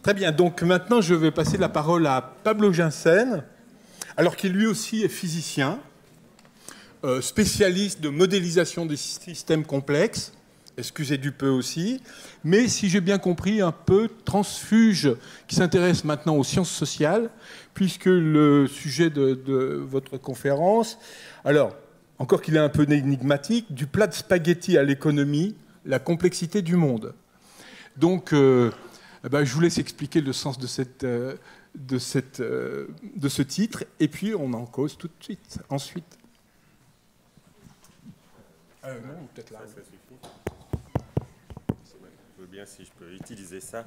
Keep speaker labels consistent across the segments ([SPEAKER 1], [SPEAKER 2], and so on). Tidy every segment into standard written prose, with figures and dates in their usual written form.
[SPEAKER 1] Très bien, donc maintenant je vais passer la parole à Pablo Ginsen, alors qui lui aussi est physicien, spécialiste de modélisation des systèmes complexes, excusez du peu aussi, mais si j'ai bien compris, un peu transfuge qui s'intéresse maintenant aux sciences sociales, puisque le sujet de votre conférence, alors, encore qu'il est un peu énigmatique, du plat de spaghetti à l'économie, la complexité du monde. Donc, je vous laisse expliquer le sens de ce titre, et puis on en cause tout de suite, ensuite. Non, peut-être là.
[SPEAKER 2] Ça suffit. Je veux bien si je peux utiliser ça.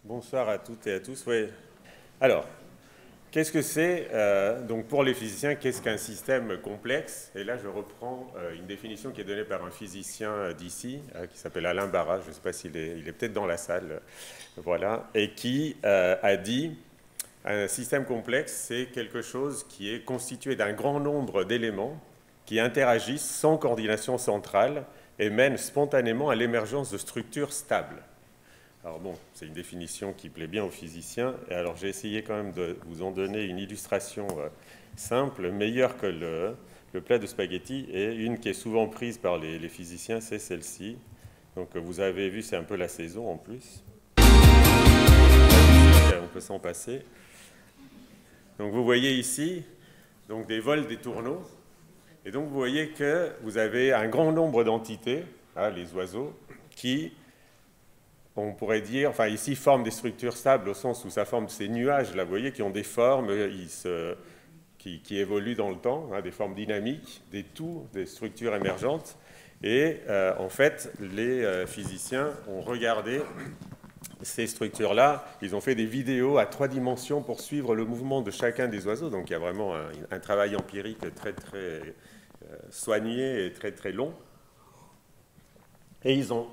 [SPEAKER 2] Bonsoir à toutes et à tous. Oui. Alors, qu'est-ce que c'est donc pour les physiciens, qu'est-ce qu'un système complexe? Et là, je reprends une définition qui est donnée par un physicien d'ici, qui s'appelle Alain Barra. Je ne sais pas s'il est, il est peut-être dans la salle, voilà, et qui a dit un système complexe, c'est quelque chose qui est constitué d'un grand nombre d'éléments qui interagissent sans coordination centrale et mènent spontanément à l'émergence de structures stables. Alors bon, c'est une définition qui plaît bien aux physiciens, et alors j'ai essayé quand même de vous en donner une illustration simple, meilleure que le plat de spaghetti, et une qui est souvent prise par les physiciens, c'est celle-ci. Donc vous avez vu, c'est un peu la saison en plus. On peut s'en passer. Donc vous voyez ici donc des vols des tourneaux. Et donc, vous voyez que vous avez un grand nombre d'entités, les oiseaux, qui, on pourrait dire, enfin ici, forment des structures stables au sens où ça forme ces nuages, là, vous voyez, qui ont des formes qui évoluent dans le temps, des formes dynamiques, des structures émergentes. Et en fait, les physiciens ont regardé ces structures-là. Ils ont fait des vidéos à 3 dimensions pour suivre le mouvement de chacun des oiseaux. Donc, il y a vraiment un travail empirique très, très soigné et très, très long. Et ils ont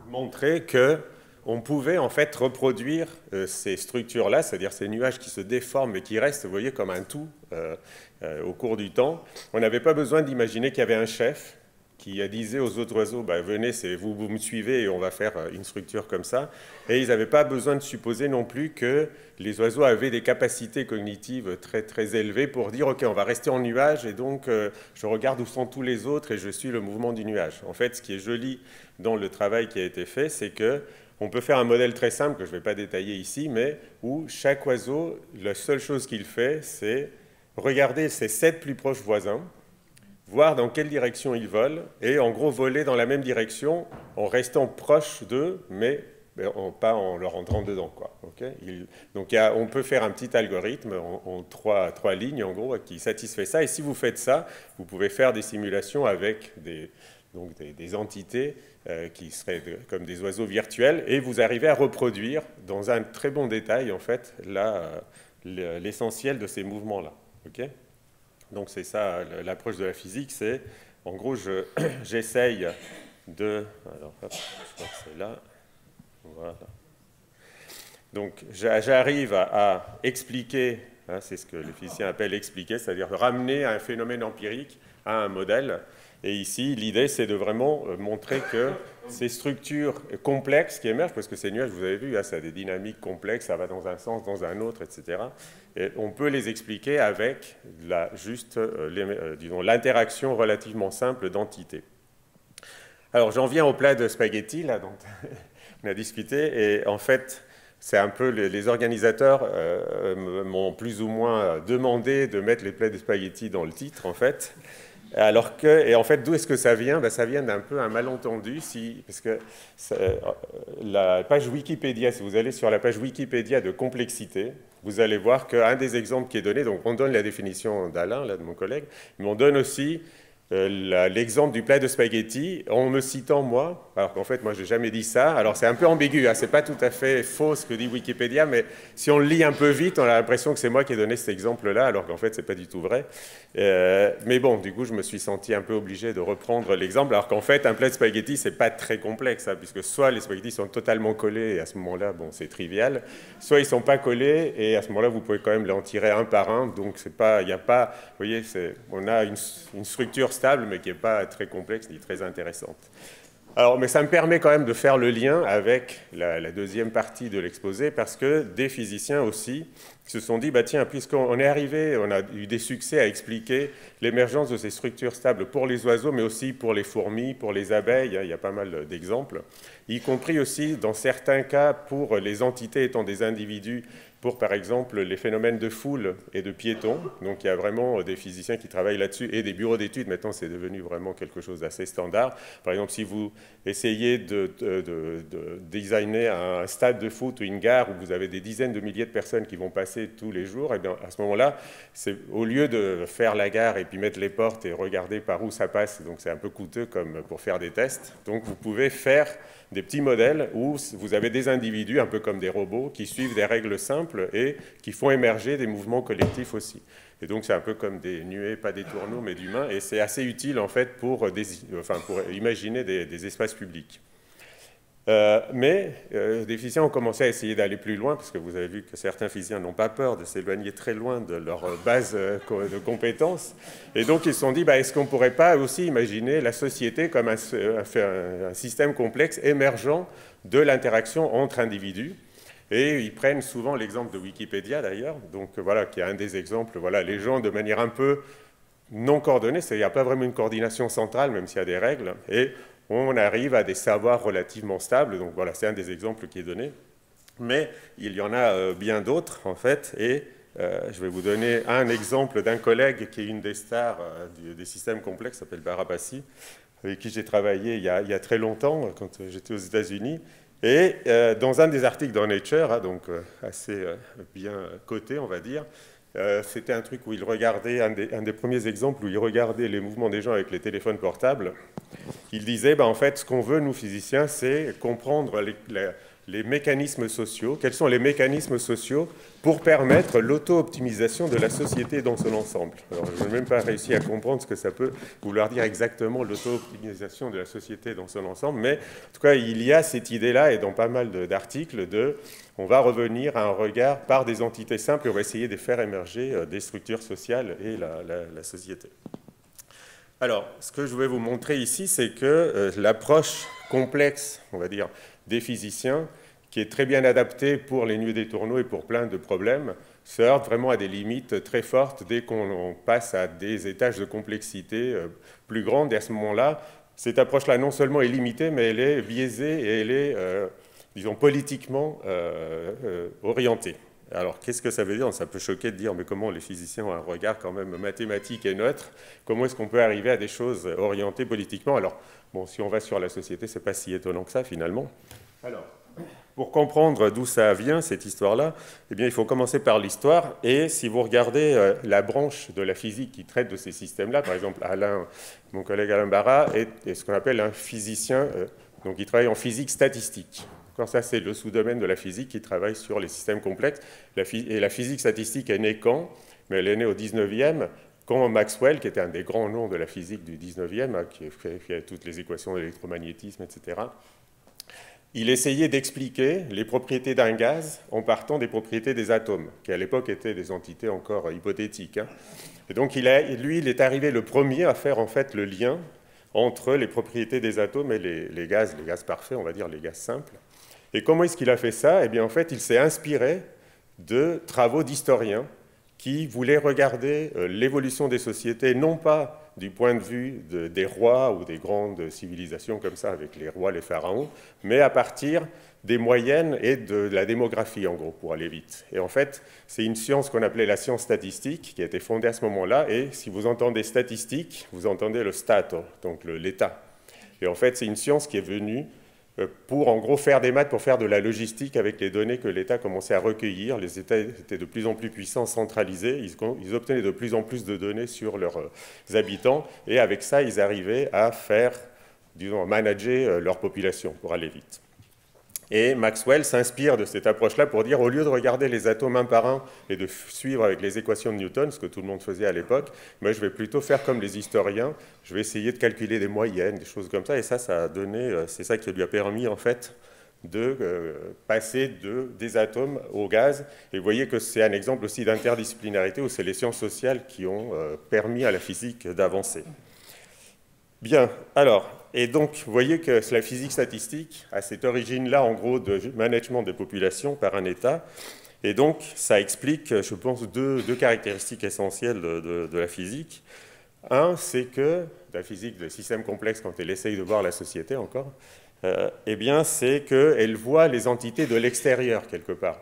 [SPEAKER 2] montré qu'on pouvait en fait reproduire ces structures-là, c'est-à-dire ces nuages qui se déforment et qui restent, vous voyez, comme un tout au cours du temps. On n'avait pas besoin d'imaginer qu'il y avait un chef qui disait aux autres oiseaux, venez, vous me suivez et on va faire une structure comme ça. Et ils n'avaient pas besoin de supposer non plus que les oiseaux avaient des capacités cognitives très, très élevées pour dire, OK, on va rester en nuage et donc je regarde où sont tous les autres et je suis le mouvement du nuage. En fait, ce qui est joli dans le travail qui a été fait, c'est qu'on peut faire un modèle très simple, que je ne vais pas détailler ici, mais où chaque oiseau, la seule chose qu'il fait, c'est regarder ses 7 plus proches voisins, voir dans quelle direction ils volent, et en gros voler dans la même direction en restant proche d'eux, mais pas en leur rentrant dedans, quoi. Okay, donc on peut faire un petit algorithme en 3 lignes, en gros, qui satisfait ça. Et si vous faites ça, vous pouvez faire des simulations avec des entités qui seraient comme des oiseaux virtuels, et vous arrivez à reproduire dans un très bon détail, en fait, l'essentiel de ces mouvements-là. Okay, donc c'est ça, l'approche de la physique, c'est, en gros, j'essaye de... Alors, hop, je crois que c'est là. Voilà. Donc j'arrive à expliquer, c'est ce que les physiciens appellent expliquer, c'est-à-dire ramener un phénomène empirique à un modèle. Et ici, l'idée, c'est de vraiment montrer que ces structures complexes qui émergent, parce que ces nuages, vous avez vu, ça a des dynamiques complexes, ça va dans un sens, dans un autre, etc. Et on peut les expliquer avec disons, l'interaction relativement simple d'entités. Alors, j'en viens au plat de spaghetti, là, dont on a discuté, et en fait, c'est un peu les organisateurs m'ont plus ou moins demandé de mettre les plats de spaghetti dans le titre, en fait. Alors que, et en fait, d'où est-ce que ça vient? Ça vient d'un peu un malentendu, parce que la page Wikipédia, si vous allez sur la page Wikipédia de complexité, vous allez voir qu'un des exemples qui est donné, donc on donne la définition d'Alain, là, de mon collègue, mais on donne aussi l'exemple du plat de spaghetti en me citant moi, alors qu'en fait moi je n'ai jamais dit ça. Alors c'est un peu ambigu, c'est pas tout à fait faux ce que dit Wikipédia, mais si on le lit un peu vite, on a l'impression que c'est moi qui ai donné cet exemple-là, alors qu'en fait c'est pas du tout vrai. Mais bon, du coup je me suis senti un peu obligé de reprendre l'exemple, alors qu'en fait un plat de spaghetti c'est pas très complexe, puisque soit les spaghettis sont totalement collés et à ce moment-là bon c'est trivial, soit ils sont pas collés et à ce moment-là vous pouvez quand même en tirer un par un, donc c'est pas, il y a pas, vous voyez, on a une structure stable, mais qui n'est pas très complexe ni très intéressante. Alors, mais ça me permet quand même de faire le lien avec la deuxième partie de l'exposé, parce que des physiciens aussi se sont dit, bah tiens, puisqu'on est arrivé, on a eu des succès à expliquer l'émergence de ces structures stables pour les oiseaux, mais aussi pour les fourmis, pour les abeilles, il y a pas mal d'exemples, y compris aussi dans certains cas pour les entités étant des individus, pour par exemple les phénomènes de foule et de piétons. Donc il y a vraiment des physiciens qui travaillent là-dessus et des bureaux d'études. Maintenant, c'est devenu vraiment quelque chose d'assez standard. Par exemple, si vous essayez de designer un stade de foot ou une gare où vous avez des dizaines de milliers de personnes qui vont passer tous les jours, et bien à ce moment-là, au lieu de faire la gare et puis mettre les portes et regarder par où ça passe, donc c'est un peu coûteux comme pour faire des tests, donc vous pouvez faire des petits modèles où vous avez des individus, un peu comme des robots, qui suivent des règles simples et qui font émerger des mouvements collectifs aussi. Et donc, c'est un peu comme des nuées, pas des tourneaux, mais d'humains, et c'est assez utile, en fait, pour imaginer des espaces publics. Mais des physiciens ont commencé à essayer d'aller plus loin, parce que vous avez vu que certains physiciens n'ont pas peur de s'éloigner très loin de leur base de compétences. Et donc, ils se sont dit, bah, est-ce qu'on ne pourrait pas aussi imaginer la société comme un système complexe émergent de l'interaction entre individus? Et ils prennent souvent l'exemple de Wikipédia, d'ailleurs, donc voilà, qui est un des exemples. Voilà, les gens, de manière un peu non coordonnée, c'est-à-dire qu'il n'y a pas vraiment une coordination centrale, même s'il y a des règles, et on arrive à des savoirs relativement stables. Donc voilà, c'est un des exemples qui est donné. Mais il y en a bien d'autres, en fait, et je vais vous donner un exemple d'un collègue qui est une des stars des systèmes complexes, s'appelle Barabasi, avec qui j'ai travaillé il y a très longtemps, quand j'étais aux États-Unis. Et dans un des articles dans Nature, donc assez bien coté, on va dire, c'était un truc où il regardait, un des premiers exemples où il regardait les mouvements des gens avec les téléphones portables. Il disait, en fait, ce qu'on veut, nous, physiciens, c'est comprendre les mécanismes sociaux. Quels sont les mécanismes sociaux pour permettre l'auto-optimisation de la société dans son ensemble? Alors, je n'ai même pas réussi à comprendre ce que ça peut vouloir dire exactement, l'auto-optimisation de la société dans son ensemble, mais en tout cas, il y a cette idée-là, et dans pas mal d'articles, on va revenir à un regard par des entités simples, et on va essayer de faire émerger des structures sociales et la société. Alors, ce que je vais vous montrer ici, c'est que l'approche complexe, on va dire, des physiciens, qui est très bien adaptée pour les nuées des tourneaux et pour plein de problèmes, se heurte vraiment à des limites très fortes dès qu'on passe à des étages de complexité plus grandes. Et à ce moment-là, cette approche-là, non seulement est limitée, mais elle est biaisée et elle est, disons, politiquement orientée. Alors, qu'est-ce que ça veut dire? Ça peut choquer de dire, mais comment les physiciens ont un regard quand même mathématique et neutre? Comment est-ce qu'on peut arriver à des choses orientées politiquement? Alors, bon, si on va sur la société, ce n'est pas si étonnant que ça, finalement. Alors, pour comprendre d'où ça vient, cette histoire-là, eh bien, il faut commencer par l'histoire. Et si vous regardez la branche de la physique qui traite de ces systèmes-là, par exemple, mon collègue Alain Barra est ce qu'on appelle un physicien, donc il travaille en physique statistique. Ça, c'est le sous-domaine de la physique qui travaille sur les systèmes complexes. Et la physique statistique est née quand? Mais elle est née au 19e, quand Maxwell, qui était un des grands noms de la physique du 19e, qui fait toutes les équations de l'électromagnétisme, etc., il essayait d'expliquer les propriétés d'un gaz en partant des propriétés des atomes, qui à l'époque étaient des entités encore hypothétiques. Et donc, lui, il est arrivé le premier à faire en fait le lien entre les propriétés des atomes et les gaz parfaits, on va dire les gaz simples. Et comment est-ce qu'il a fait ça? Eh bien, en fait, il s'est inspiré de travaux d'historiens qui voulaient regarder l'évolution des sociétés, non pas du point de vue des rois ou des grandes civilisations comme ça, avec les rois, les pharaons, mais à partir des moyennes et de la démographie, en gros, pour aller vite. Et en fait, c'est une science qu'on appelait la science statistique, qui a été fondée à ce moment-là, et si vous entendez statistique, vous entendez le Stato, donc l'État. Et en fait, c'est une science qui est venue pour, en gros, faire des maths, pour faire de la logistique avec les données que l'État commençait à recueillir. Les États étaient de plus en plus puissants, centralisés, ils obtenaient de plus en plus de données sur leurs habitants, et avec ça, ils arrivaient à faire, disons, à manager leur population pour aller vite. Et Maxwell s'inspire de cette approche-là pour dire, au lieu de regarder les atomes un par un et de suivre avec les équations de Newton, ce que tout le monde faisait à l'époque, moi je vais plutôt faire comme les historiens, je vais essayer de calculer des moyennes, des choses comme ça, et ça a donné, c'est ça qui lui a permis en fait de passer des atomes au gaz. Et vous voyez que c'est un exemple aussi d'interdisciplinarité où c'est les sciences sociales qui ont permis à la physique d'avancer. Bien, alors, et donc, vous voyez que la physique statistique a cette origine-là, en gros, de management des populations par un État. Et donc, ça explique, je pense, deux caractéristiques essentielles de la physique. Un, c'est que la physique des systèmes complexes, quand elle essaye de voir la société encore, eh bien, c'est qu'elle voit les entités de l'extérieur, quelque part.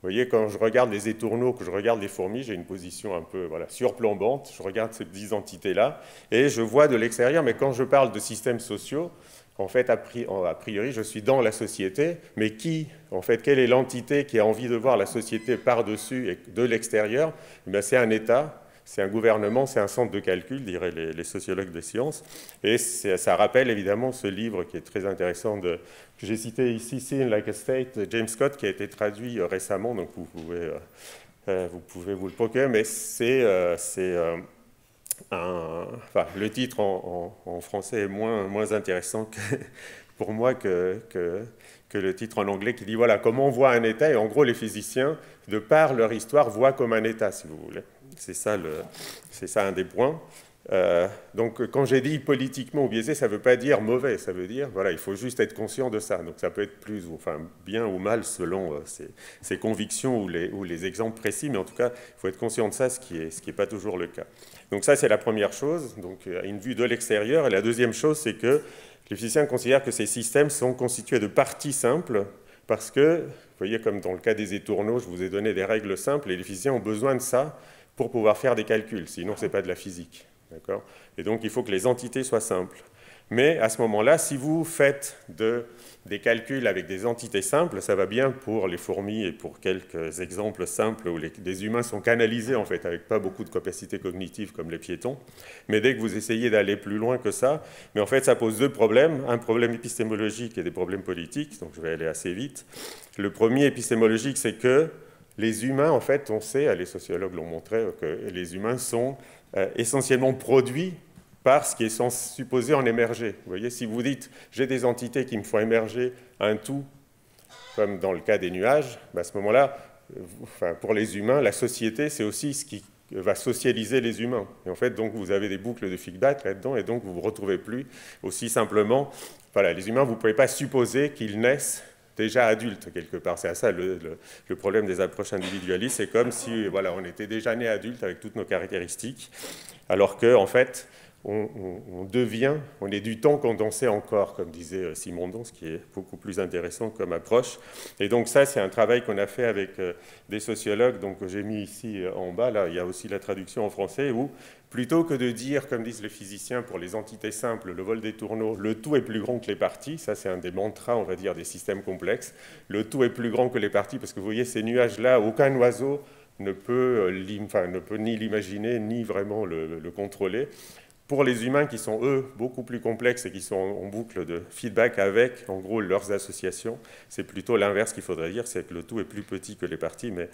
[SPEAKER 2] Vous voyez, quand je regarde les étourneaux, que je regarde les fourmis, j'ai une position un peu surplombante, je regarde ces 10 entités-là, et je vois de l'extérieur, mais quand je parle de systèmes sociaux, en fait, a priori, je suis dans la société, mais quelle est l'entité qui a envie de voir la société par-dessus et de l'extérieur? C'est un État, c'est un gouvernement, c'est un centre de calcul, diraient les sociologues des sciences. Et ça rappelle évidemment ce livre qui est très intéressant que j'ai cité ici, See Like a State, de James Scott, qui a été traduit récemment, donc vous pouvez vous le procurer, mais le titre en français est moins intéressant pour moi que le titre en anglais qui dit voilà comment on voit un État, et en gros les physiciens, de par leur histoire, voient comme un État, si vous voulez. C'est ça un des points. Donc quand j'ai dit politiquement ou biaisé, ça ne veut pas dire mauvais, ça veut dire voilà, il faut juste être conscient de ça. Donc ça peut être bien ou mal selon ses convictions ou les exemples précis, mais en tout cas, il faut être conscient de ça, ce qui est pas toujours le cas. Donc ça, c'est la première chose, donc une vue de l'extérieur. Et la deuxième chose, c'est que les physiciens considèrent que ces systèmes sont constitués de parties simples, parce que, vous voyez, comme dans le cas des étourneaux, je vous ai donné des règles simples, et les physiciens ont besoin de ça pour pouvoir faire des calculs, sinon ce n'est pas de la physique. Et donc, il faut que les entités soient simples. Mais à ce moment-là, si vous faites des calculs avec des entités simples, ça va bien pour les fourmis et pour quelques exemples simples où les humains sont canalisés, en fait, avec pas beaucoup de capacité cognitive comme les piétons. Mais dès que vous essayez d'aller plus loin que ça, mais en fait, ça pose deux problèmes. Un problème épistémologique et des problèmes politiques, donc je vais aller assez vite. Le premier épistémologique, c'est que les humains, en fait, on sait, les sociologues l'ont montré, que les humains sont essentiellement produits par ce qui est supposé en émerger. Vous voyez, si vous dites « j'ai des entités qui me font émerger un tout », comme dans le cas des nuages, à ce moment-là, pour les humains, la société, c'est aussi ce qui va socialiser les humains. Et en fait, donc, vous avez des boucles de feedback là-dedans, et donc vous ne vous retrouvez plus aussi simplement... Voilà, les humains, vous ne pouvez pas supposer qu'ils naissent déjà adultes, quelque part. C'est à ça le problème des approches individualistes. C'est comme si on était déjà né adulte avec toutes nos caractéristiques, alors qu'en fait, on est du temps condensé encore, comme disait Simondon, ce qui est beaucoup plus intéressant comme approche. Et donc ça, c'est un travail qu'on a fait avec des sociologues, donc j'ai mis ici en bas, là, il y a aussi la traduction en français, où plutôt que de dire, comme disent les physiciens, pour les entités simples, le vol des tourneaux, le tout est plus grand que les parties, ça c'est un des mantras, on va dire, des systèmes complexes, le tout est plus grand que les parties, parce que vous voyez, ces nuages-là, aucun oiseau ne peut ni l'imaginer, ni vraiment le contrôler. Pour les humains qui sont, eux, beaucoup plus complexes et qui sont en boucle de feedback avec, en gros, leurs associations, c'est plutôt l'inverse qu'il faudrait dire, c'est que le tout est plus petit que les parties, mais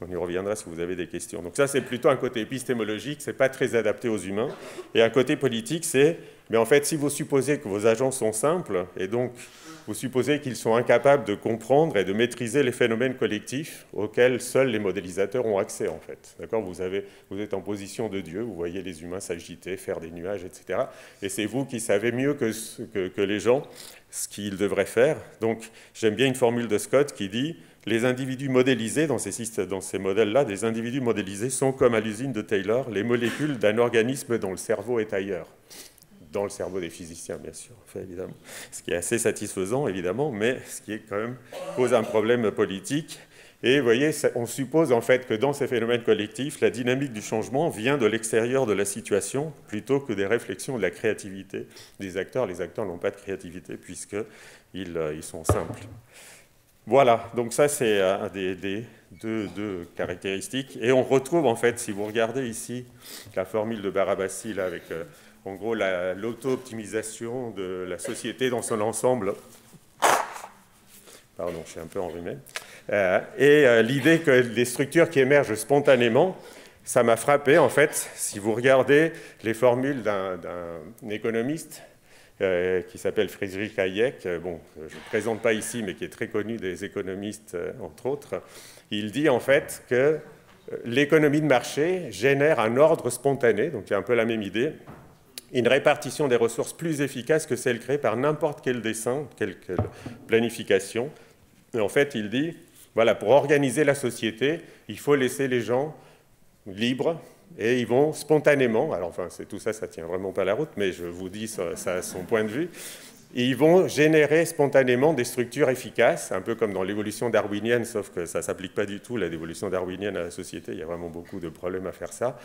[SPEAKER 2] on y reviendra si vous avez des questions. Donc ça, c'est plutôt un côté épistémologique, c'est pas très adapté aux humains. Et un côté politique, c'est, mais en fait, si vous supposez que vos agents sont simples, et donc vous supposez qu'ils sont incapables de comprendre et de maîtriser les phénomènes collectifs auxquels seuls les modélisateurs ont accès, en fait. D'accord ? Vous êtes en position de Dieu, vous voyez les humains s'agiter, faire des nuages, etc. Et c'est vous qui savez mieux que les gens ce qu'ils devraient faire. Donc, j'aime bien une formule de Scott qui dit « Les individus modélisés, dans ces modèles-là, des individus modélisés sont comme à l'usine de Taylor, les molécules d'un organisme dont le cerveau est ailleurs. » Dans le cerveau des physiciens, bien sûr, enfin, évidemment. Ce qui est assez satisfaisant, évidemment, mais ce qui est quand même pose un problème politique. Et vous voyez, on suppose en fait que dans ces phénomènes collectifs, la dynamique du changement vient de l'extérieur de la situation plutôt que des réflexions de la créativité des acteurs. Les acteurs n'ont pas de créativité puisqu'ils sont simples. Voilà, donc ça c'est deux caractéristiques. Et on retrouve en fait, si vous regardez ici la formule de Barabasi là, avec... en gros, l'auto-optimisation de la société dans son ensemble. Pardon, je suis un peu enrhumé. L'idée que les structures qui émergent spontanément, ça m'a frappé, en fait, si vous regardez les formules d'un économiste qui s'appelle Friedrich Hayek, bon, je ne le présente pas ici, mais qui est très connu des économistes, entre autres, il dit en fait que l'économie de marché génère un ordre spontané, donc il y a un peu la même idée, une répartition des ressources plus efficace que celle créée par n'importe quel dessin, quelle planification. Et en fait, il dit, voilà, pour organiser la société, il faut laisser les gens libres et ils vont spontanément, alors enfin, tout ça, ça ne tient vraiment pas la route, mais je vous dis ça a son point de vue, ils vont générer spontanément des structures efficaces, un peu comme dans l'évolution darwinienne, sauf que ça ne s'applique pas du tout, l'évolution darwinienne à la société, il y a vraiment beaucoup de problèmes à faire ça.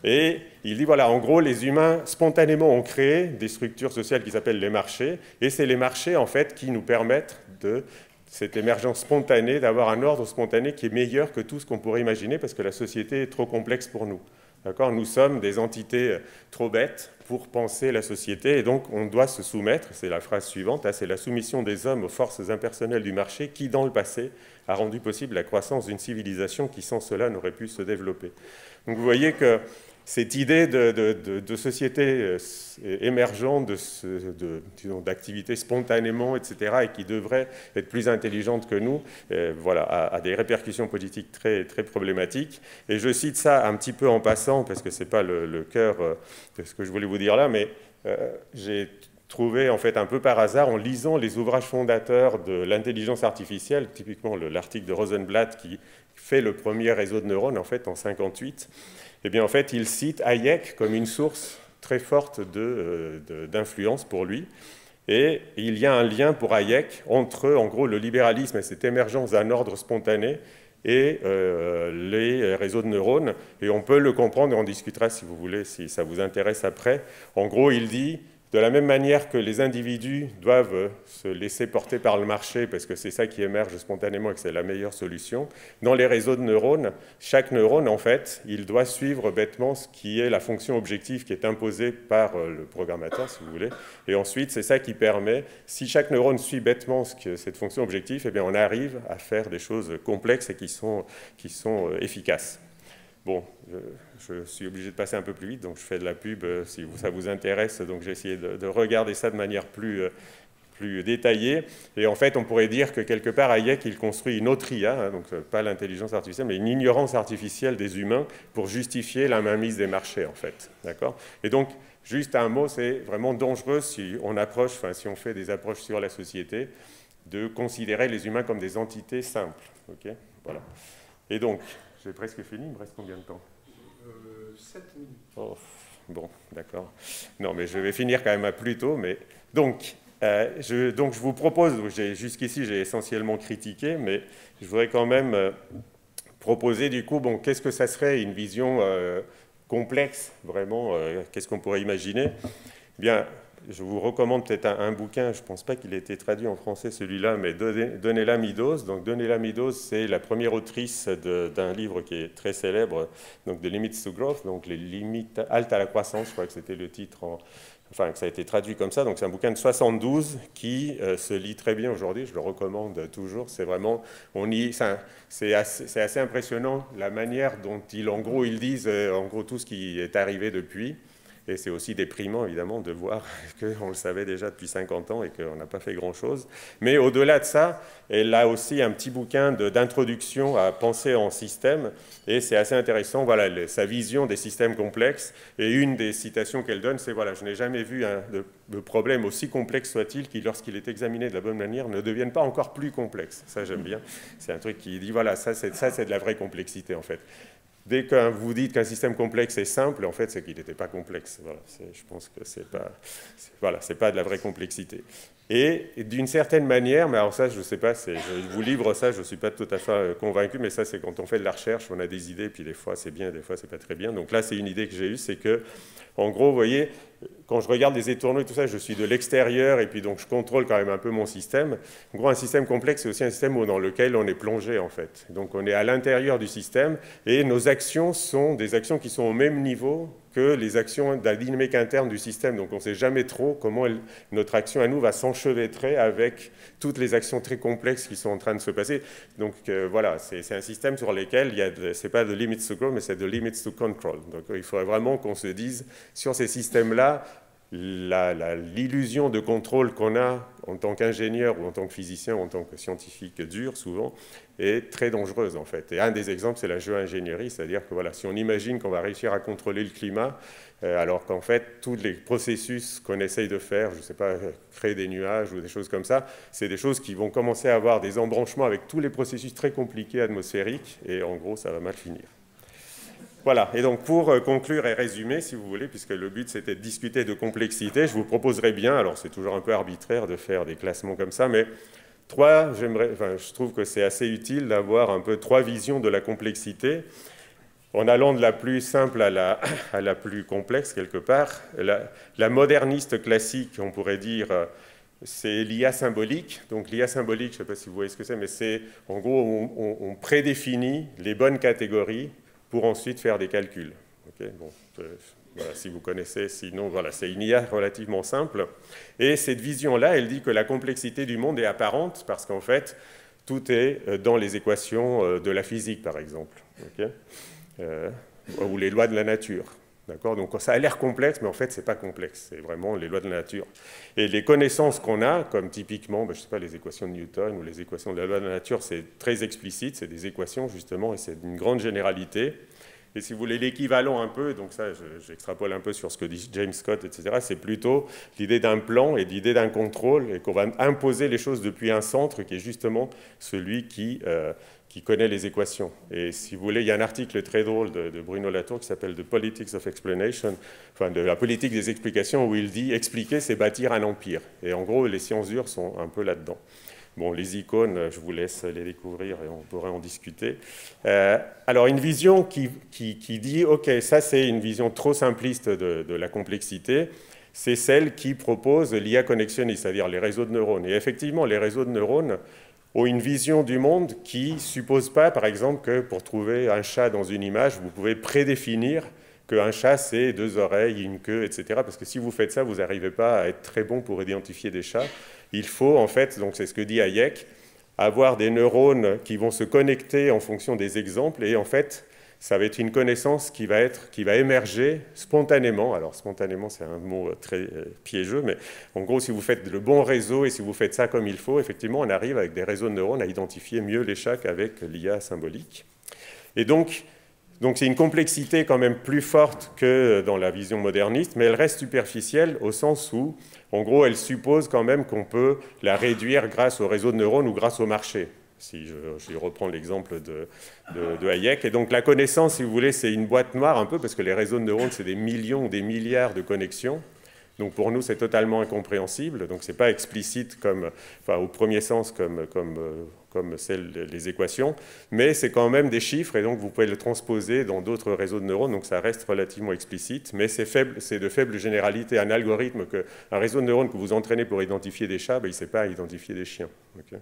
[SPEAKER 2] Et il dit, voilà, en gros, les humains, spontanément, ont créé des structures sociales qui s'appellent les marchés, et c'est les marchés, en fait, qui nous permettent de cette émergence spontanée, d'avoir un ordre spontané qui est meilleur que tout ce qu'on pourrait imaginer, parce que la société est trop complexe pour nous. Nous sommes des entités trop bêtes pour penser la société, et donc on doit se soumettre, c'est la phrase suivante, c'est la soumission des hommes aux forces impersonnelles du marché qui, dans le passé, a rendu possible la croissance d'une civilisation qui, sans cela, n'aurait pu se développer. Donc vous voyez que cette idée de société émergente, d'activité spontanément, etc., et qui devrait être plus intelligente que nous, voilà, a des répercussions politiques très, très problématiques. Et je cite ça un petit peu en passant, parce que ce n'est pas le cœur de ce que je voulais vous dire là, mais j'ai trouvé en fait un peu par hasard, en lisant les ouvrages fondateurs de l'intelligence artificielle, typiquement l'article de Rosenblatt qui fait le premier réseau de neurones en fait en 1958, eh bien, en fait, il cite Hayek comme une source très forte d'influence pour lui. Et il y a un lien pour Hayek entre, en gros, le libéralisme et cette émergence d'un ordre spontané et les réseaux de neurones. Et on peut le comprendre, et on discutera si vous voulez, si ça vous intéresse après. En gros, il dit, de la même manière que les individus doivent se laisser porter par le marché, parce que c'est ça qui émerge spontanément et que c'est la meilleure solution, dans les réseaux de neurones, chaque neurone, en fait, il doit suivre bêtement ce qui est la fonction objective qui est imposée par le programmateur, si vous voulez. Et ensuite, c'est ça qui permet, si chaque neurone suit bêtement cette fonction objective, eh bien, on arrive à faire des choses complexes et qui sont efficaces. Bon, je suis obligé de passer un peu plus vite, donc je fais de la pub si ça vous intéresse. Donc j'ai essayé de regarder ça de manière plus détaillée. Et en fait, on pourrait dire que quelque part, Hayek, il construit une autre IA, donc pas l'intelligence artificielle, mais une ignorance artificielle des humains pour justifier la mainmise des marchés, en fait. D'accord ? Et donc, juste un mot, c'est vraiment dangereux si on fait des approches sur la société, de considérer les humains comme des entités simples. Okay ? Voilà. Et donc, j'ai presque fini, il me reste combien de temps ?
[SPEAKER 1] 7 minutes.
[SPEAKER 2] Oh, bon, d'accord. Non, mais je vais finir quand même à plus tôt. Mais... Donc, je vous propose, jusqu'ici j'ai essentiellement critiqué, mais je voudrais quand même proposer du coup, bon, qu'est-ce que ça serait une vision complexe, vraiment, qu'est-ce qu'on pourrait imaginer ? Eh bien, je vous recommande peut-être un bouquin, je ne pense pas qu'il ait été traduit en français celui-là, mais Donella Meadows. Donc Donella Meadows, c'est la première autrice d'un livre qui est très célèbre, donc The Limits to Growth, donc les limites haltes à la croissance, je crois que c'était le titre, que ça a été traduit comme ça. Donc c'est un bouquin de 72 qui se lit très bien aujourd'hui, je le recommande toujours. C'est vraiment, c'est assez impressionnant la manière dont ils disent en gros tout ce qui est arrivé depuis. Et c'est aussi déprimant, évidemment, de voir qu'on le savait déjà depuis 50 ans et qu'on n'a pas fait grand-chose. Mais au-delà de ça, elle a aussi un petit bouquin d'introduction à penser en système. Et c'est assez intéressant, voilà, sa vision des systèmes complexes. Et une des citations qu'elle donne, c'est, voilà, je n'ai jamais vu de problème, aussi complexe soit-il, qui, lorsqu'il est examiné de la bonne manière, ne devienne pas encore plus complexe. Ça, j'aime bien. C'est un truc qui dit, voilà, ça c'est de la vraie complexité, en fait. Dès que vous dites qu'un système complexe est simple, en fait, c'est qu'il n'était pas complexe. Voilà, je pense que c'est pas de la vraie complexité. Et d'une certaine manière, mais alors ça, je ne sais pas, je vous livre ça, je ne suis pas tout à fait convaincu, mais ça, c'est quand on fait de la recherche, on a des idées, puis des fois, c'est bien, des fois, c'est pas très bien. Donc là, c'est une idée que j'ai eue, c'est que, en gros, vous voyez, quand je regarde les étourneaux et tout ça, je suis de l'extérieur, et puis donc je contrôle quand même un peu mon système. En gros, un système complexe, c'est aussi un système dans lequel on est plongé, en fait. Donc on est à l'intérieur du système, et nos actions sont des actions qui sont au même niveau que les actions de la dynamique interne du système. Donc on ne sait jamais trop comment notre action à nous va s'enchevêtrer avec toutes les actions très complexes qui sont en train de se passer. Donc voilà, c'est un système sur lequel ce n'est pas de limits to grow, mais c'est de limits to control. Donc il faudrait vraiment qu'on se dise, sur ces systèmes-là, l'illusion de contrôle qu'on a en tant qu'ingénieur ou en tant que physicien ou en tant que scientifique dur, souvent, est très dangereuse, en fait. Et un des exemples, c'est la géo-ingénierie, c'est-à-dire que voilà, si on imagine qu'on va réussir à contrôler le climat, alors qu'en fait, tous les processus qu'on essaye de faire, je ne sais pas, créer des nuages ou des choses comme ça, c'est des choses qui vont commencer à avoir des embranchements avec tous les processus très compliqués atmosphériques, et en gros, ça va mal finir. Voilà, et donc pour conclure et résumer, si vous voulez, puisque le but c'était de discuter de complexité, je vous proposerais bien, alors c'est toujours un peu arbitraire de faire des classements comme ça, mais je trouve que c'est assez utile d'avoir un peu 3 visions de la complexité, en allant de la plus simple à la plus complexe quelque part. La moderniste classique, on pourrait dire, c'est l'IA symbolique. Donc l'IA symbolique, je ne sais pas si vous voyez ce que c'est, mais c'est en gros, on prédéfinit les bonnes catégories pour ensuite faire des calculs. Okay, bon, voilà, si vous connaissez, sinon, voilà, c'est une IA relativement simple. Et cette vision-là, elle dit que la complexité du monde est apparente parce qu'en fait, tout est dans les équations de la physique, par exemple, okay, ou les lois de la nature. Donc ça a l'air complexe, mais en fait, ce n'est pas complexe. C'est vraiment les lois de la nature. Et les connaissances qu'on a, comme typiquement, je ne sais pas, les équations de Newton ou les équations de la loi de la nature, c'est très explicite, c'est des équations, justement, et c'est d'une grande généralité. Et si vous voulez l'équivalent un peu, donc ça, j'extrapole un peu sur ce que dit James Scott, etc., c'est plutôt l'idée d'un plan et l'idée d'un contrôle, et qu'on va imposer les choses depuis un centre qui est justement celui qui connaît les équations. Et si vous voulez, il y a un article très drôle de Bruno Latour qui s'appelle « The Politics of Explanation », enfin de la politique des explications, où il dit « expliquer, c'est bâtir un empire ». Et en gros, les sciences dures sont un peu là-dedans. Bon, les icônes, je vous laisse les découvrir et on pourrait en discuter. Alors, une vision qui dit « ok, ça c'est une vision trop simpliste de la complexité », c'est celle qui propose l'IA connexionniste, c'est-à-dire les réseaux de neurones. Et effectivement, les réseaux de neurones ont une vision du monde qui ne suppose pas, par exemple, que pour trouver un chat dans une image, vous pouvez prédéfinir qu'un chat, c'est 2 oreilles, une queue, etc. Parce que si vous faites ça, vous n'arrivez pas à être très bon pour identifier des chats. Il faut, en fait, donc c'est ce que dit Hayek, avoir des neurones qui vont se connecter en fonction des exemples, et en fait, ça va être une connaissance qui va émerger spontanément. Alors, spontanément, c'est un mot très piégeux, mais en gros, si vous faites le bon réseau et si vous faites ça comme il faut, effectivement, on arrive avec des réseaux de neurones à identifier mieux les chats qu'avec l'IA symbolique. Et donc c'est une complexité quand même plus forte que dans la vision moderniste, mais elle reste superficielle au sens où, en gros, elle suppose quand même qu'on peut la réduire grâce au réseau de neurones ou grâce au marché. Si je reprends l'exemple de Hayek. Et donc la connaissance, si vous voulez, c'est une boîte noire un peu, parce que les réseaux de neurones, c'est des millions ou des milliards de connexions. Donc pour nous, c'est totalement incompréhensible. Donc ce n'est pas explicite au premier sens comme les équations, mais c'est quand même des chiffres, et donc vous pouvez le transposer dans d'autres réseaux de neurones, donc ça reste relativement explicite, mais c'est de faible généralité. Un algorithme, un réseau de neurones que vous entraînez pour identifier des chats, il ne sait pas identifier des chiens. Okay,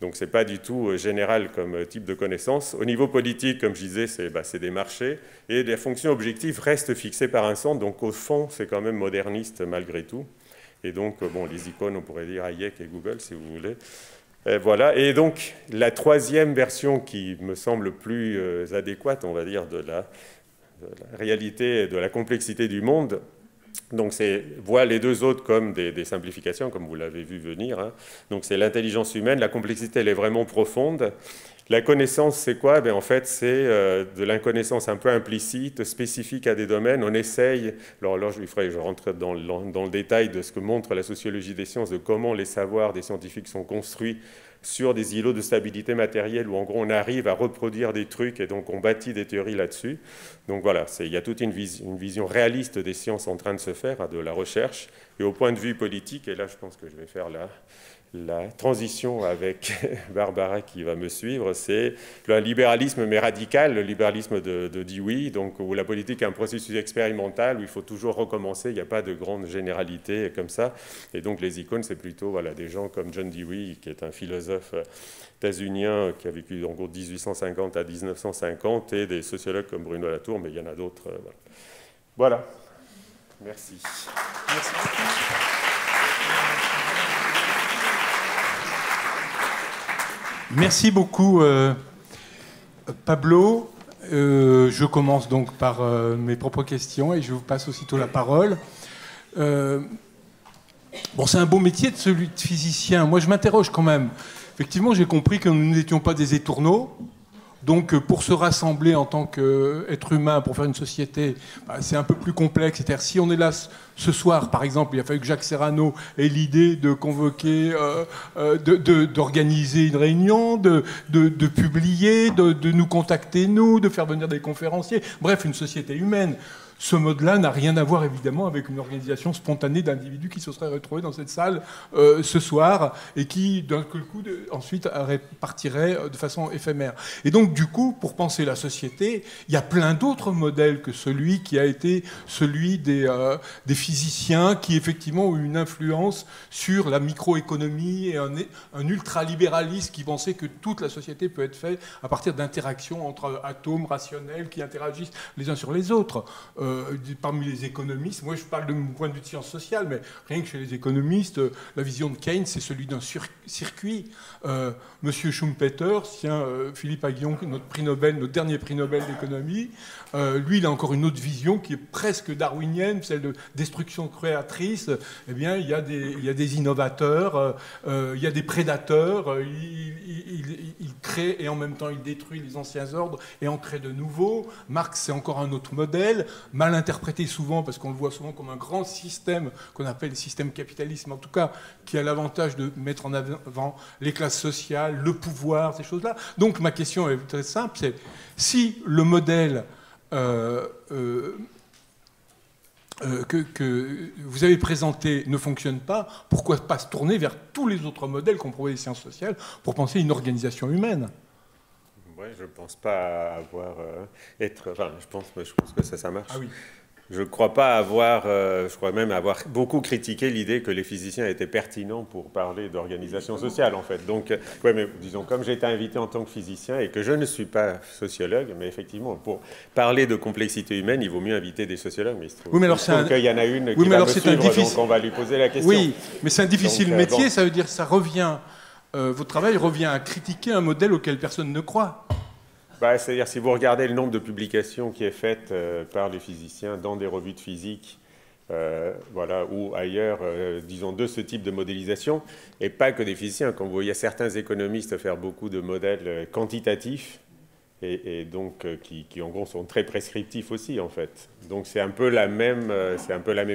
[SPEAKER 2] donc ce n'est pas du tout général comme type de connaissance. Au niveau politique, comme je disais, c'est des marchés, et les fonctions objectives restent fixées par un centre, donc au fond, c'est quand même moderniste malgré tout. Et donc, bon, les icônes, on pourrait dire Hayek et Google, si vous voulez. Voilà, et donc la troisième version qui me semble plus adéquate, on va dire, de la réalité et de la complexité du monde, donc voit les deux autres comme des simplifications, comme vous l'avez vu venir, hein. Donc c'est l'intelligence humaine, la complexité elle est vraiment profonde. La connaissance, c'est quoi? En fait, c'est de l'inconnaissance un peu implicite, spécifique à des domaines. On essaye, alors là, je rentre dans le détail de ce que montre la sociologie des sciences, de comment les savoirs des scientifiques sont construits sur des îlots de stabilité matérielle, où en gros on arrive à reproduire des trucs et donc on bâtit des théories là-dessus. Donc voilà, il y a toute une vision réaliste des sciences en train de se faire, de la recherche. Et au point de vue politique, et là je pense que je vais faire la transition avec Barbara qui va me suivre, c'est le libéralisme mais radical, le libéralisme de Dewey, donc où la politique est un processus expérimental, où il faut toujours recommencer, il n'y a pas de grande généralité comme ça. Et donc les icônes, c'est plutôt des gens comme John Dewey, qui est un philosophe états-unien qui a vécu en gros 1850 à 1950, et des sociologues comme Bruno Latour, mais il y en a d'autres. Voilà. Merci. Merci.
[SPEAKER 1] Merci beaucoup, Pablo. Je commence donc par mes propres questions et je vous passe aussitôt la parole. Bon, c'est un beau métier de celui de physicien. Moi, je m'interroge quand même. Effectivement, j'ai compris que nous n'étions pas des étourneaux. Donc, pour se rassembler en tant qu'être humain, pour faire une société, c'est un peu plus complexe. C'est-à-dire, si on est là ce soir, par exemple, il a fallu que Jacques Serrano ait l'idée de convoquer, d'organiser une réunion, de publier, de nous contacter, nous, de faire venir des conférenciers. Bref, une société humaine. Ce mode-là n'a rien à voir, évidemment, avec une organisation spontanée d'individus qui se seraient retrouvés dans cette salle ce soir et qui, d'un coup, ensuite partiraient de façon éphémère. Et donc, du coup, pour penser la société, il y a plein d'autres modèles que celui qui a été celui des physiciens qui, effectivement, ont eu une influence sur la microéconomie et un ultralibéralisme qui pensait que toute la société peut être faite à partir d'interactions entre atomes rationnels qui interagissent les uns sur les autres. Parmi les économistes, moi je parle de mon point de vue de sciences sociales, mais rien que chez les économistes, la vision de Keynes, c'est celui d'un circuit. Monsieur Schumpeter, Philippe Aghion, notre dernier prix Nobel d'économie, lui, il a encore une autre vision qui est presque darwinienne, celle de destruction créatrice. Eh bien, il y a des innovateurs, il y a des prédateurs, il crée et en même temps il détruit les anciens ordres et en crée de nouveaux. Marx, c'est encore un autre modèle, mal interprété souvent, parce qu'on le voit souvent comme un grand système qu'on appelle le système capitalisme, en tout cas, qui a l'avantage de mettre en avant les classes sociales, le pouvoir, ces choses-là. Donc ma question est très simple, c'est si le modèle que vous avez présenté ne fonctionne pas, pourquoi pas se tourner vers tous les autres modèles qu'on prouve des sciences sociales pour penser une organisation humaine?
[SPEAKER 2] Oui, je ne pense pas avoir Enfin, je pense que ça marche.
[SPEAKER 1] Ah oui.
[SPEAKER 2] Je ne crois pas avoir... je crois même avoir beaucoup critiqué l'idée que les physiciens étaient pertinents pour parler d'organisation sociale, en fait. Donc, ouais, mais disons, comme j'ai été invité en tant que physicien et que je ne suis pas sociologue, mais effectivement, pour parler de complexité humaine, il vaut mieux inviter des sociologues. Mais il se trouve,
[SPEAKER 1] oui, mais alors
[SPEAKER 2] qu'il y en a une qui va me suivre, donc on va lui poser la question.
[SPEAKER 1] Oui, mais c'est un difficile métier, ça veut dire que ça revient... votre travail revient à critiquer un modèle auquel personne ne croit.
[SPEAKER 2] C'est-à-dire, si vous regardez le nombre de publications qui est faite par les physiciens dans des revues de physique, ou ailleurs, disons, de ce type de modélisation, et pas que des physiciens. Quand vous voyez certains économistes faire beaucoup de modèles quantitatifs, et donc qui, en gros, sont très prescriptifs aussi, en fait. Donc, c'est un peu la même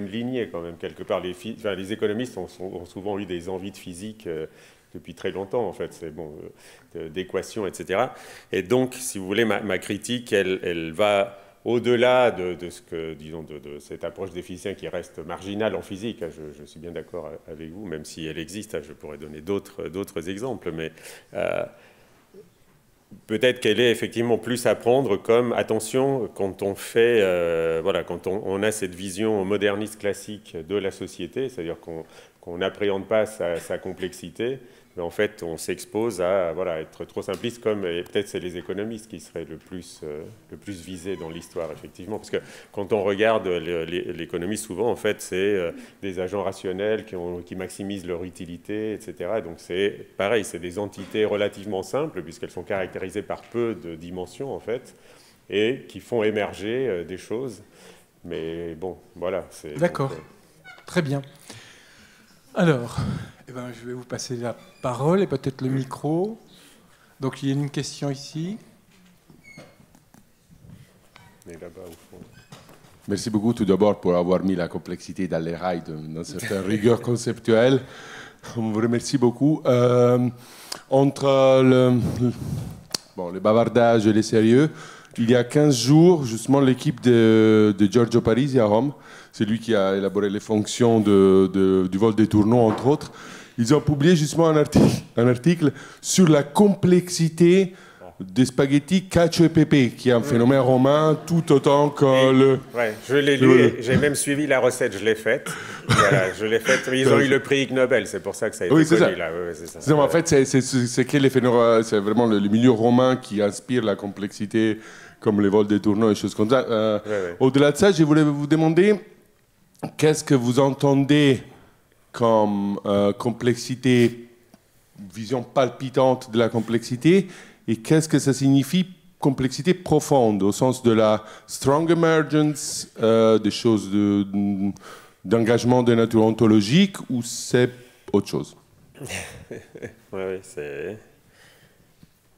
[SPEAKER 2] lignée, quand même, quelque part. Les économistes ont souvent eu des envies de physique depuis très longtemps, en fait, c'est bon, d'équations, etc. Et donc, si vous voulez, ma critique, elle va au-delà de ce que, disons, de cette approche des physiciens qui reste marginale en physique. Je suis bien d'accord avec vous, même si elle existe, je pourrais donner d'autres exemples, mais peut-être qu'elle est effectivement plus à prendre comme, attention, quand on fait, quand on a cette vision moderniste classique de la société, c'est-à-dire qu'on n'appréhende pas sa complexité, mais en fait, on s'expose à être trop simpliste, et peut-être c'est les économistes qui seraient le plus visés dans l'histoire, effectivement. Parce que quand on regarde l'économie, souvent, en fait, c'est des agents rationnels qui maximisent leur utilité, etc. Et donc, c'est pareil, c'est des entités relativement simples, puisqu'elles sont caractérisées par peu de dimensions, en fait, et qui font émerger des choses. Mais bon, voilà.
[SPEAKER 1] D'accord. Très bien. Alors, je vais vous passer la parole et peut-être le micro. Donc, il y a une question ici.
[SPEAKER 2] Et là-bas, au fond.
[SPEAKER 3] Merci beaucoup tout d'abord pour avoir mis la complexité dans les rails d'une certaine rigueur conceptuelle. On vous remercie beaucoup. Entre le bavardage et les sérieux, il y a 15 jours, justement, l'équipe de Giorgio Parisi à Rome, c'est lui qui a élaboré les fonctions du vol des tourneaux, entre autres, ils ont publié justement un article sur la complexité des spaghettis cacio e pepe, qui est un phénomène romain tout autant que le...
[SPEAKER 2] Oui, je l'ai lu et j'ai même suivi la recette, je l'ai faite. Voilà, je l'ai faite. Ils ont eu le prix Ig Nobel, c'est pour ça que ça a été connu. Là. Oui, c'est ça.
[SPEAKER 3] En fait, c'est vraiment le milieu romain qui inspire la complexité, comme les vols des tourneaux et choses comme ça. Au-delà de ça, je voulais vous demander, qu'est-ce que vous entendez comme complexité, vision palpitante de la complexité, et qu'est-ce que ça signifie complexité profonde, au sens de la strong emergence, des choses d'engagement de nature ontologique ou c'est autre chose?
[SPEAKER 2] Oui, c'est...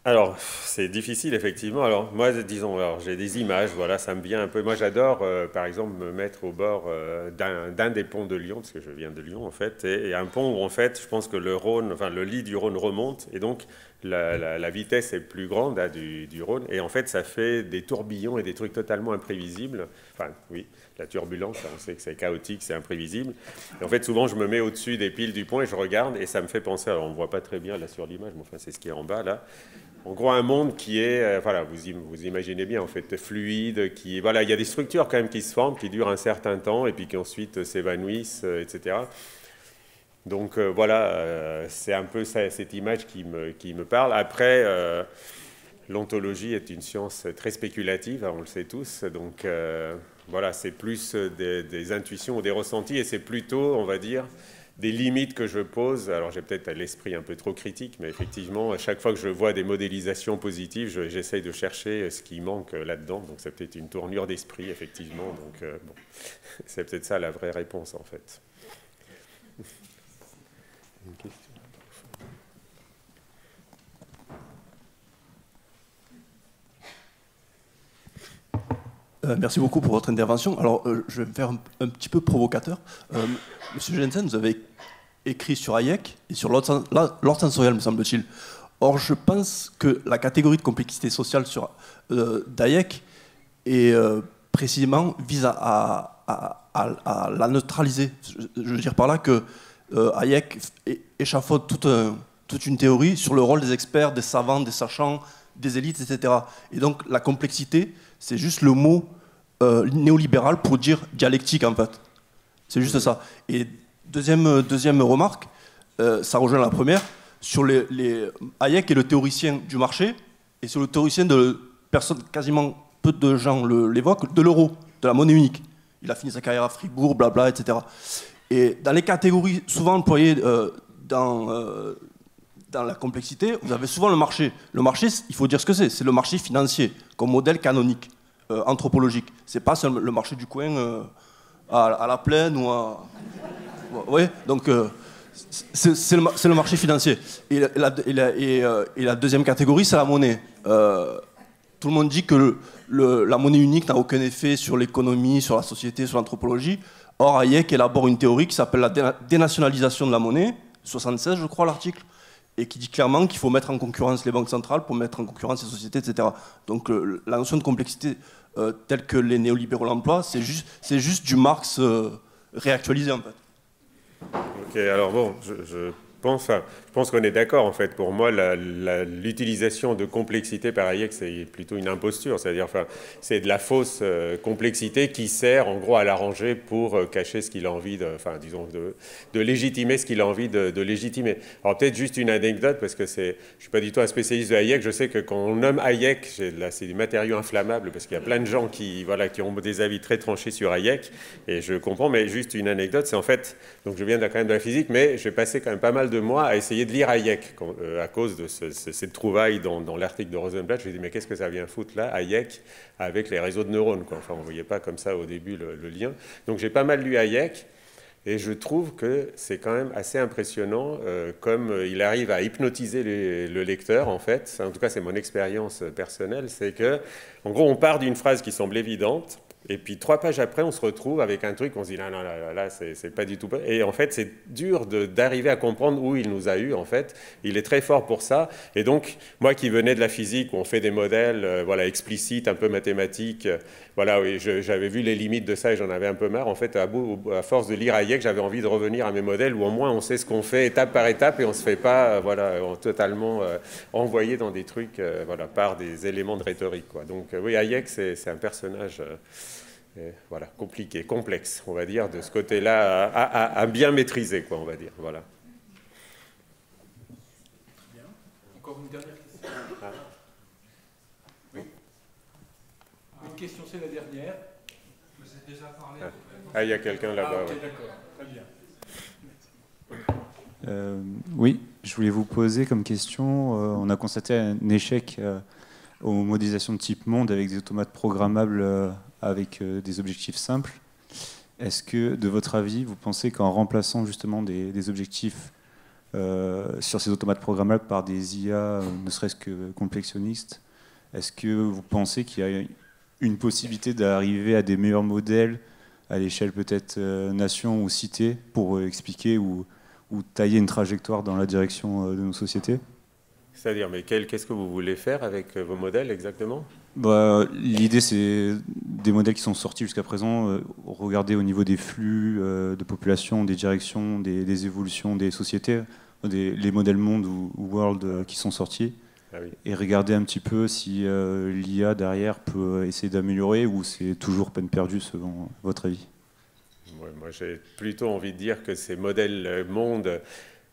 [SPEAKER 2] Alors, c'est difficile, effectivement. Alors, moi, disons, j'ai des images, voilà, ça me vient un peu. Moi, j'adore, par exemple, me mettre au bord d'un des ponts de Lyon, parce que je viens de Lyon, en fait, et un pont où, en fait, je pense que le Rhône, enfin, le lit du Rhône remonte, et donc, la vitesse est plus grande là, du Rhône, et en fait, ça fait des tourbillons et des trucs totalement imprévisibles. Enfin, oui, la turbulence, on sait que c'est chaotique, c'est imprévisible. Et en fait, souvent, je me mets au-dessus des piles du pont et je regarde, et ça me fait penser, alors on ne voit pas très bien là sur l'image, mais enfin, c'est ce qui est en bas, là. En gros, un monde qui est, voilà, vous imaginez bien, en fait, fluide, qui, voilà, il y a des structures quand même qui se forment, qui durent un certain temps, et puis qui ensuite s'évanouissent, etc. Donc voilà, c'est un peu ça, cette image qui me parle. Après, l'ontologie est une science très spéculative, on le sait tous, donc voilà, c'est plus des intuitions ou des ressentis, et c'est plutôt, on va dire, des limites que je pose. Alors j'ai peut-être l'esprit un peu trop critique, mais effectivement, à chaque fois que je vois des modélisations positives, j'essaye de chercher ce qui manque là-dedans. Donc c'est peut-être une tournure d'esprit, effectivement. Donc bon, c'est peut-être ça la vraie réponse, en fait. Une question.
[SPEAKER 4] Merci beaucoup pour votre intervention. Alors, je vais me faire un petit peu provocateur. Monsieur Jensen, vous avez écrit sur Hayek et sur l'ordre sensoriel, me semble-t-il. Or, je pense que la catégorie de complexité sociale d'Hayek précisément vise à la neutraliser. Je veux dire par là que Hayek échafaude toute une théorie sur le rôle des experts, des savants, des sachants, des élites, etc. Et donc, la complexité, c'est juste le mot néolibéral pour dire dialectique, en fait. C'est juste ça. Et deuxième remarque, ça rejoint la première, sur Hayek est le théoricien du marché, et c'est le théoricien de personne, quasiment peu de gens l'évoquent, de l'euro, de la monnaie unique. Il a fini sa carrière à Fribourg, blabla, etc. Et dans les catégories souvent employées dans la complexité, vous avez souvent le marché. Le marché, il faut dire ce que c'est le marché financier, comme modèle canonique, anthropologique. C'est pas seulement le marché du coin à la plaine ou à... Oui, donc c'est le marché financier. Et la deuxième catégorie, c'est la monnaie. Tout le monde dit que la monnaie unique n'a aucun effet sur l'économie, sur la société, sur l'anthropologie. Or, Hayek élabore une théorie qui s'appelle la dénationalisation de la monnaie, 76, je crois, l'article, et qui dit clairement qu'il faut mettre en concurrence les banques centrales pour mettre en concurrence les sociétés, etc. Donc la notion de complexité telle que les néolibéraux l'emploient, c'est juste du Marx réactualisé, en fait.
[SPEAKER 2] Ok, alors bon, je pense qu'on est d'accord, en fait. Pour moi, l'utilisation de complexité par Hayek, c'est plutôt une imposture. C'est-à-dire, enfin, c'est de la fausse complexité qui sert, en gros, à l'arranger pour cacher ce qu'il a envie enfin, disons, de légitimer ce qu'il a envie de légitimer. Alors, peut-être juste une anecdote, parce que je ne suis pas du tout un spécialiste de Hayek. Je sais que quand on nomme Hayek, là, c'est des matériaux inflammables, parce qu'il y a plein de gens qui ont des avis très tranchés sur Hayek, et je comprends, mais juste une anecdote, c'est en fait, donc je viens quand même de la physique, mais j'ai passé quand même pas mal de mois à essayer de lire Hayek à cause de cette trouvaille dans l'article de Rosenblatt. Je me suis dit, mais qu'est-ce que ça vient foutre là, Hayek, avec les réseaux de neurones, quoi. Enfin, on ne voyait pas comme ça au début le lien. Donc j'ai pas mal lu Hayek, et je trouve que c'est quand même assez impressionnant comme il arrive à hypnotiser le lecteur, en fait. En tout cas, c'est mon expérience personnelle. C'est que, en gros, on part d'une phrase qui semble évidente, et puis 3 pages après, on se retrouve avec un truc, on se dit, non, là, c'est pas du tout... Et en fait, c'est dur d'arriver à comprendre où il nous a eu, en fait. Il est très fort pour ça. Et donc, moi qui venais de la physique, où on fait des modèles voilà, explicites, un peu mathématiques, voilà, oui, j'avais vu les limites de ça et j'en avais un peu marre. En fait, à force de lire Hayek, j'avais envie de revenir à mes modèles, où au moins on sait ce qu'on fait étape par étape et on ne se fait pas voilà, totalement envoyer dans des trucs voilà, par des éléments de rhétorique, quoi. Donc oui, Hayek, c'est un personnage... voilà, compliqué, complexe, on va dire, de ce côté-là, à bien maîtriser, quoi, on va dire. Voilà.
[SPEAKER 1] Bien. Encore une dernière question. Oui. Une question, c'est la dernière.
[SPEAKER 5] Vous avez déjà parlé.
[SPEAKER 2] Il y a quelqu'un là-bas.
[SPEAKER 1] Ok,
[SPEAKER 2] ouais.
[SPEAKER 1] d'accord. Très bien.
[SPEAKER 5] Oui, je voulais vous poser comme question, on a constaté un échec aux modélisations de type monde avec des automates programmables avec des objectifs simples. est-ce que, de votre avis, vous pensez qu'en remplaçant justement des objectifs sur ces automates programmables par des IA, ne serait-ce que complexionniste, est-ce que vous pensez qu'il y a une possibilité d'arriver à des meilleurs modèles à l'échelle peut-être nation ou cité pour expliquer ou tailler une trajectoire dans la direction de nos sociétés?
[SPEAKER 2] C'est-à-dire, mais qu'est-ce que vous voulez faire avec vos modèles exactement?
[SPEAKER 5] L'idée, c'est des modèles qui sont sortis jusqu'à présent, regarder au niveau des flux de population, des directions, des évolutions des sociétés, les modèles monde ou world qui sont sortis,
[SPEAKER 2] Ah oui.
[SPEAKER 5] et regarder un petit peu si l'IA derrière peut essayer d'améliorer ou c'est toujours peine perdue selon votre avis.
[SPEAKER 2] Ouais, moi, j'ai plutôt envie de dire que ces modèles monde,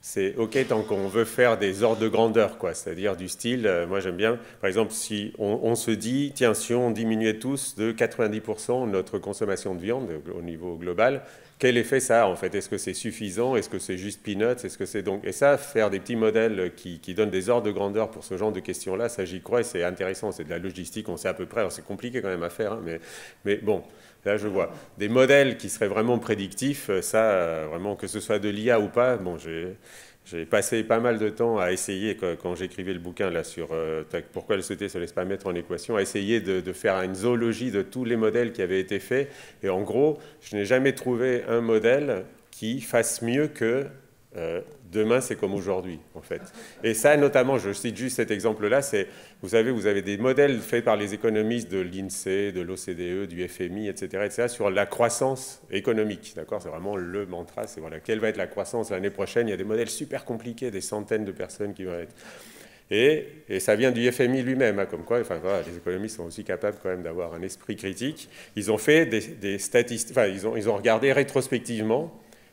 [SPEAKER 2] c'est OK tant qu'on veut faire des ordres de grandeur, quoi. C'est-à-dire du style, moi j'aime bien, par exemple, si on se dit, tiens, si on diminuait tous de 90% notre consommation de viande au niveau global, quel effet ça a en fait? Est-ce que c'est suffisant? Est-ce que c'est juste peanuts? Est-ce que c'est donc... Et ça, faire des petits modèles qui donnent des ordres de grandeur pour ce genre de questions-là, ça j'y crois et c'est intéressant, c'est de la logistique, on sait à peu près, alors c'est compliqué quand même à faire, hein, mais bon... Là, je vois. Des modèles qui seraient vraiment prédictifs, ça, vraiment, que ce soit de l'IA ou pas, bon, j'ai passé pas mal de temps à essayer, quand j'écrivais le bouquin là, sur pourquoi la société ne se laisse pas mettre en équation, à essayer de faire une zoologie de tous les modèles qui avaient été faits. Et en gros, je n'ai jamais trouvé un modèle qui fasse mieux que demain, c'est comme aujourd'hui, en fait. Et ça, notamment, je cite juste cet exemple-là, c'est, vous savez, vous avez des modèles faits par les économistes de l'INSEE, de l'OCDE, du FMI, etc., sur la croissance économique, d'accord? C'est vraiment le mantra, c'est voilà, quelle va être la croissance l'année prochaine? Il y a des modèles super compliqués, des centaines de personnes qui vont être... Et ça vient du FMI lui-même, hein, comme quoi, enfin, voilà, les économistes sont aussi capables quand même d'avoir un esprit critique. Ils ont fait des statistiques, enfin, ils ont regardé rétrospectivement,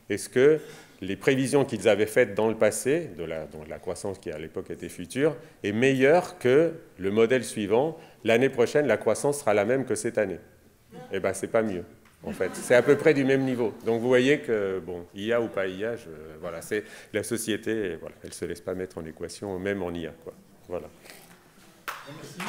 [SPEAKER 2] est-ce que les prévisions qu'ils avaient faites dans le passé, de la croissance qui à l'époque était future, est meilleure que le modèle suivant. L'année prochaine, la croissance sera la même que cette année. Eh bien, c'est pas mieux, en fait. C'est à peu près du même niveau. Donc, vous voyez que, bon, IA ou pas IA, voilà, c'est la société, voilà, elle ne se laisse pas mettre en équation, même en IA, quoi. Voilà.
[SPEAKER 1] Merci.